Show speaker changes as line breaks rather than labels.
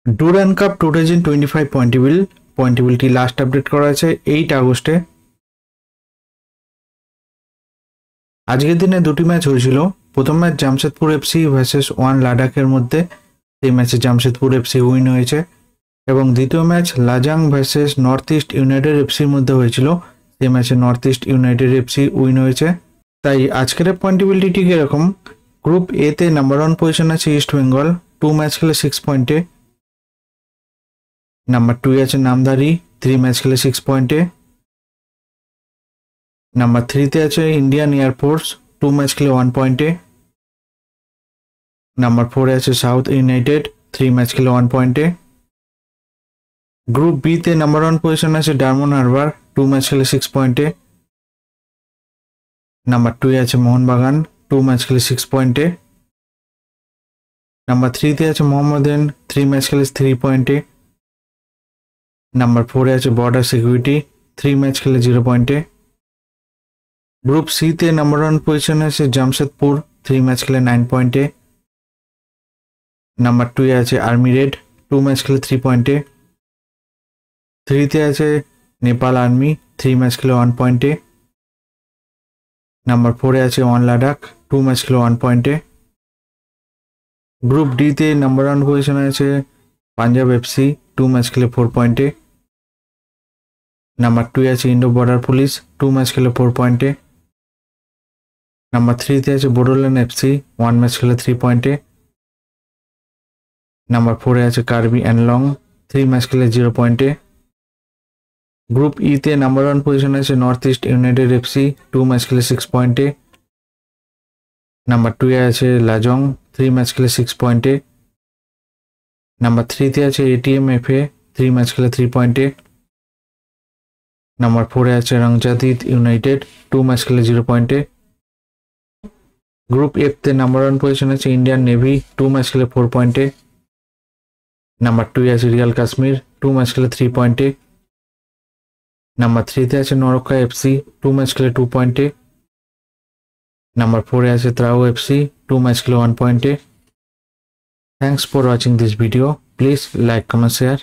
Durand cup 2025 পয়েন্টেবিলিটি last update করা আছে 8 আগস্টে। আজকের দিনে দুটি ম্যাচ হয়েছিল। প্রথম match Jamshedpur FC versus one লাদাখের মধ্যে, এই ম্যাচে জামশেদপুর এফসি উইন হয়েছে। এবং দ্বিতীয় match Lajong versus North East United এফসির মধ্যে হয়েছিল, সেই ম্যাচে North East United FC win হয়েছে। তাই আজকের পয়েন্টেবিলিটি ঠিক এরকম। গ্রুপ এ তে নাম্বার 1 পজিশন আছে ইস্ট বেঙ্গল, 2 ম্যাচ খেলে 6 পয়েন্টে। নাম্বার 2 আছে নামধারী, 3 ম্যাচ খেলে 6 পয়েন্টে। নাম্বার 3 তে আছে ইন্ডিয়ান এয়ারফোর্স, 2 ম্যাচ খেলে 1 পয়েন্টে। নাম্বার 4 আছে সাউথ ইউনাইটেড, 3 ম্যাচ খেলে 1 পয়েন্টে। গ্রুপ বি তে নাম্বার 1 পজিশন আছে ডায়মন্ড হারবার, 2 ম্যাচ খেলে 6 পয়েন্টে। নাম্বার 2 আছে মোহনবাগান, 2 ম্যাচ খেলে 6 পয়েন্টে। নাম্বার 3 তে আছে মোহামেডান, 3 ম্যাচ খেলে 3 পয়েন্টে। নাম্বার 4 আছে বর্ডার সিকিউরিটি, 3 ম্যাচ খেলে 0 পয়েন্টে। গ্রুপ সি তে নাম্বার 1 পজিশন আছে জামশেদপুর, 3 ম্যাচ খেলে 9 পয়েন্টে। নাম্বার 2 আছে আর্মি রেড, 2 ম্যাচ খেলে 3 পয়েন্টে। 3 তে আছে নেপাল আর্মি, 3 ম্যাচ খেলে 1 পয়েন্টে। নাম্বার 4 আছে ওয়ান লাদাখ, 2 ম্যাচ খেলে 1 পয়েন্টে। গ্রুপ ডি তে নাম্বার 1 পজিশন আছে পাঞ্জাব এফসি, 2 ম্যাচ খেলে 4 পয়েন্টে। নাম্বার 2 আছে ইন্ডো বর্ডার পুলিশ, 2 ম্যাচ খেলে 4 পয়েন্টে। নাম্বার 3 তে আছে বোডোল্যান্ড এফসি, 1 ম্যাচ খেলে 3 পয়েন্টে। নাম্বার 4 আছে কার্বি অ্যানলং, 3 ম্যাচ খেলে 0 পয়েন্টে। গ্রুপ ই তে নাম্বার 1 পজিশন আছে north East United FC, 2 match খেলে 6 পয়েন্টে। নাম্বার 2 আছে লাজং, 3 ম্যাচ খেলে 6 পয়েন্টে। নাম্বার 3 তে আছে এটিএম এফএ, 3 ম্যাচ খেলে 3 পয়েন্টে। নাম্বার 4 আছে রংজাতিত ইউনাইটেড, 2 ম্যাচ খেলে 0 পয়েন্টে। গ্রুপ এফ তে নাম্বার 1 পজিশন আছে ইন্ডিয়ান নেভি, 2 ম্যাচ খেলে 4 পয়েন্টে। নাম্বার 2 আছে রিয়াল কাশ্মীর, 2 ম্যাচ খেলে 3 পয়েন্টে। নাম্বার 3 তে আছে নরকা এফসি, 2 ম্যাচ খেলে 2 পয়েন্টে। নাম্বার 4 আছে ত্রাউ এফসি, 2 ম্যাচ খেলে 1 পয়েন্টে। Thanks for watching this video. Please like, comment, share.